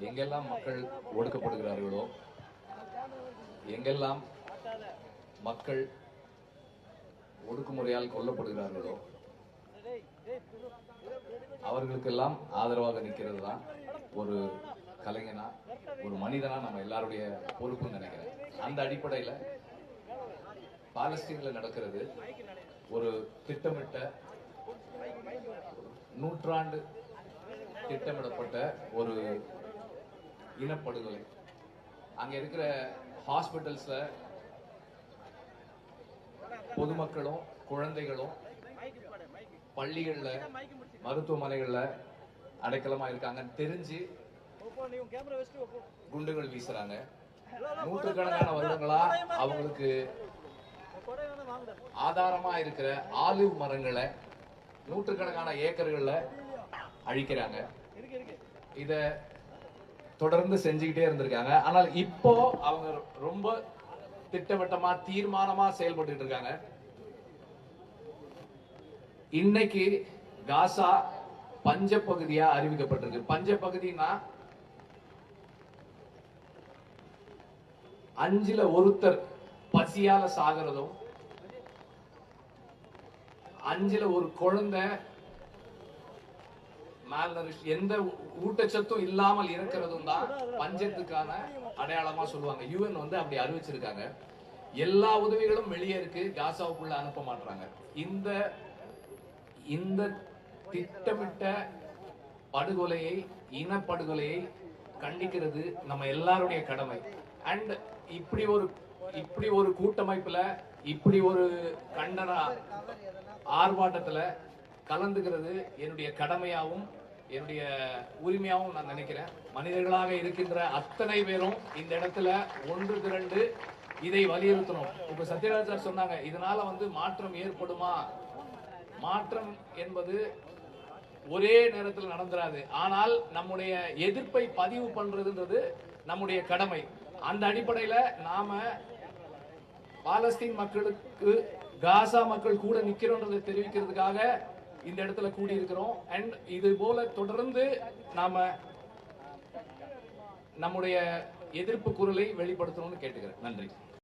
எங்கெல்லாம் மக்கள் ஒடுக்கப்படுகிறார்களோ, எங்கெல்லாம் மக்கள் ஒடுக்குமுறையால் கொல்லப்படுகிறார்களோ அவர்களுக்கெல்லாம் ஆதரவாக நிற்கிறது தான் ஒரு கலைஞனா, ஒரு மனிதனா நம்ம எல்லாருடைய பொறுப்புன்னு நினைக்கிறேன். அந்த அடிப்படையில் பாலஸ்தீன்ல நடக்கிறது ஒரு திட்டமிட்ட, நூற்றாண்டு திட்டமிடப்பட்ட ஒரு இனப்படுகொலை. அங்க இருக்கிற ஹாஸ்பிட்டல்ஸ்ல பொதுமக்களும் குழந்தைகளும் பள்ளிகள்ல மருத்துவமனைகள்ல அடைக்கலமா இருக்காங்கன்னு தெரிஞ்சு குண்டுகள் வீசுறாங்க. நூற்றுக்கணக்கான வருடங்களா அவங்களுக்கு ஆதாரமா இருக்கிற ஆலிவ் மரங்களை நூற்றுக்கணக்கான ஏக்கர்கள்ல அழிக்கிறாங்க. இத தொடர்ந்து செஞ்சுக்கிட்டே இருந்திருக்காங்க. ஆனால் இப்போ அவங்க ரொம்ப திட்டவட்டமா தீர்மானமா செயல்பட்டு இருக்காங்க. இன்னைக்கு காசா பஞ்ச பகுதியா அறிவிக்கப்பட்டிருக்கு. பஞ்ச பகுதினா 5ல் ஒருத்தர் பசியால சாகிறதும், 5ல் ஒரு குழந்தை எந்த ஊட்டச்சத்தும் இல்லாமல் இருக்கிறதும் தான் பஞ்சத்துக்கான அடையாளமா சொல்லுவாங்க. யுஎன் அப்படி அறிவிச்சிருக்காங்க. எல்லா உதவிகளும் வெளியே இருக்கு, காசாவுக்குள்ள அனுப்ப மாட்டாங்க. இந்த திட்டமிட்ட படுகொலையை, இனப்படுகொலையை கண்டிக்கிறது நம்ம எல்லாருடைய கடமை. அண்ட் இப்படி ஒரு கூட்டமைப்புல, இப்படி ஒரு கண்டன ஆர்ப்பாட்டத்துல கலந்துக்கிறது என்னுடைய கடமையாவும் என்னுடைய உரிமையாவும் நான் நினைக்கிறேன். மனிதர்களாக இருக்கின்ற அத்தனை பேரும் இந்த இடத்துல ஒன்று திரண்டு இதை வலியுறுத்தணும். இப்ப சத்யராஜ் சார் சொன்னாங்க, இதனால மாற்றம் ஏற்படுமா? மாற்றம் என்பது ஒரே நேரத்தில் நடந்துராது. ஆனால் நம்முடைய எதிர்ப்பை பதிவு பண்றதுன்றது நம்முடைய கடமை. அந்த அடிப்படையில நாம பாலஸ்தீன் மக்களுக்கு, காசா மக்கள் கூட நிக்கிறோன்றதை தெரிவிக்கிறதுக்காக இந்த இடத்துல கூடி இருக்கிறோம். அண்ட் இது போல தொடர்ந்து நாம நம்முடைய எதிர்ப்பு குரலை வெளிப்படுத்தணும்னு கேட்டுக்கிறேன். நன்றி.